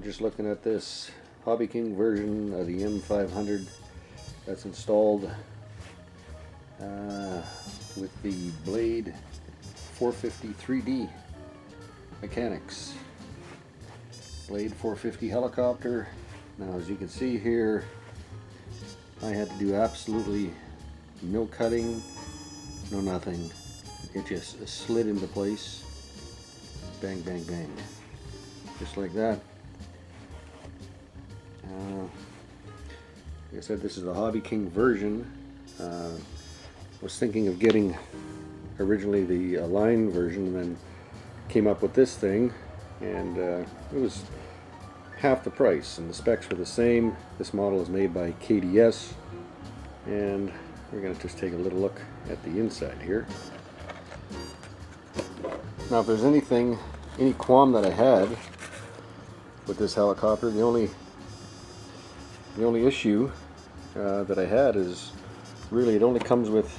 just looking at this Hobby King version of the M-500 that's installed with the Blade 450 3D mechanics. Blade 450 helicopter. Now, as you can see here, I had to do absolutely no cutting, no nothing. It just slid into place. Bang, bang, bang. Just like that. Like I said, this is the Hobby King version. Was thinking of getting originally the line version, and then came up with this thing, and it was half the price, and the specs were the same. This model is made by KDS, and we're going to just take a little look at the inside here. Now, if there's any qualm that I had with this helicopter, the only issue that I had is really it only comes with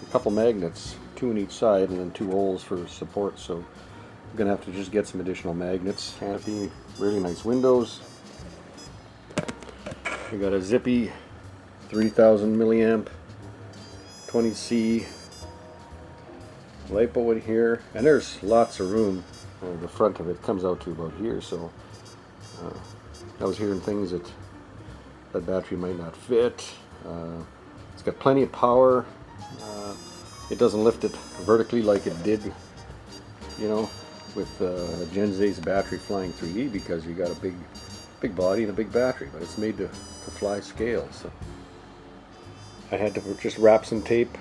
a couple magnets, 2 on each side, and then 2 holes for support. So I'm gonna have to just get some additional magnets. Canopy, really nice windows. We got a zippy 3000 milliamp 20C LiPo in here, and there's lots of room. The front of it comes out to about here, so I was hearing things that battery might not fit. It's got plenty of power. It doesn't lift it vertically like it did, you know, with Gen Z's battery flying 3D, because you got a big body and a big battery, but it's made to fly scale. So I had to just wrap some tape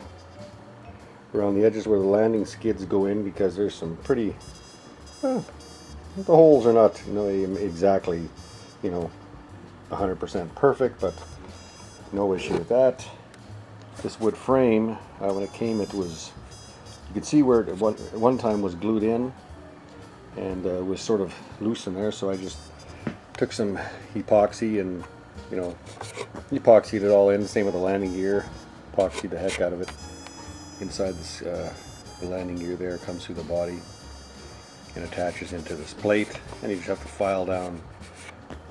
around the edges where the landing skids go in, because there's some pretty, the holes are not exactly, 100% perfect, but no issue with that. This wood frame, when it came, it was, you could see where it at one time was glued in, and was sort of loose in there, so I just took some epoxy and epoxied it all in. Same with the landing gear, epoxied the heck out of it. Inside this, the landing gear there comes through the body and attaches into this plate, and you just have to file down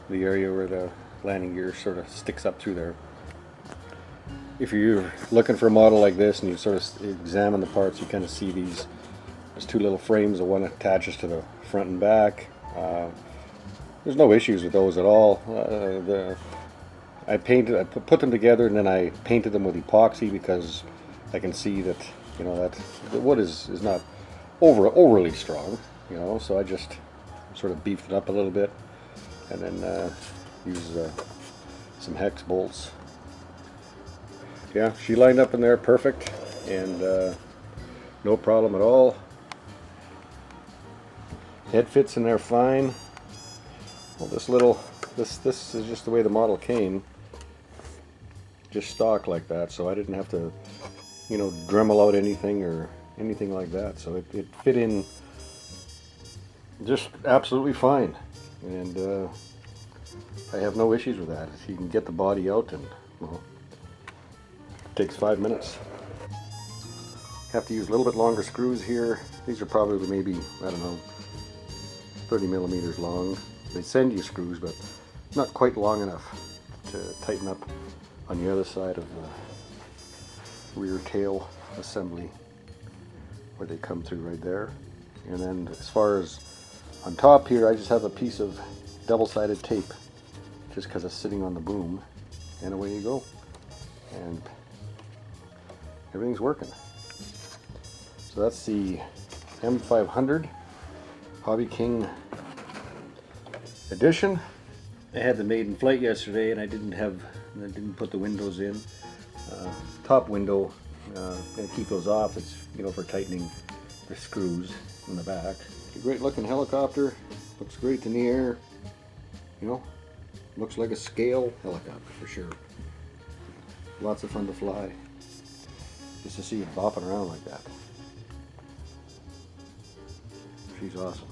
the area where the landing gear sort of sticks up through there. If you're looking for a model like this and you sort of examine the parts, you kind of see there's 2 little frames. The one attaches to the front and back. There's no issues with those at all. I put them together, and then I painted them with epoxy, because I can see that that the wood is not overly strong, so I just sort of beefed it up a little bit, and then use some hex bolts. Yeah, she lined up in there perfect, and no problem at all. Head fits in there fine. Well, this is just the way the model came, just stock like that, so I didn't have to Dremel out anything or anything like that, so it fit in just absolutely fine, and I have no issues with that. You can get the body out, and well, it takes 5 minutes. Have to use a little bit longer screws here. These are probably maybe, I don't know, 30 millimeters long. They send you screws, but not quite long enough to tighten up on the other side of the rear tail assembly, where they come through right there. And then as far as on top here, I just have a piece of double-sided tape, just because it's sitting on the boom, and away you go, and everything's working. So that's the M500 Hobby King edition. I had them made in flight yesterday, and I didn't put the windows in. Top window, gonna keep those off. It's for tightening the screws in the back. A great looking helicopter. Looks great in the air. Looks like a scale helicopter for sure. Lots of fun to fly. Just to see it bopping around like that. She's awesome.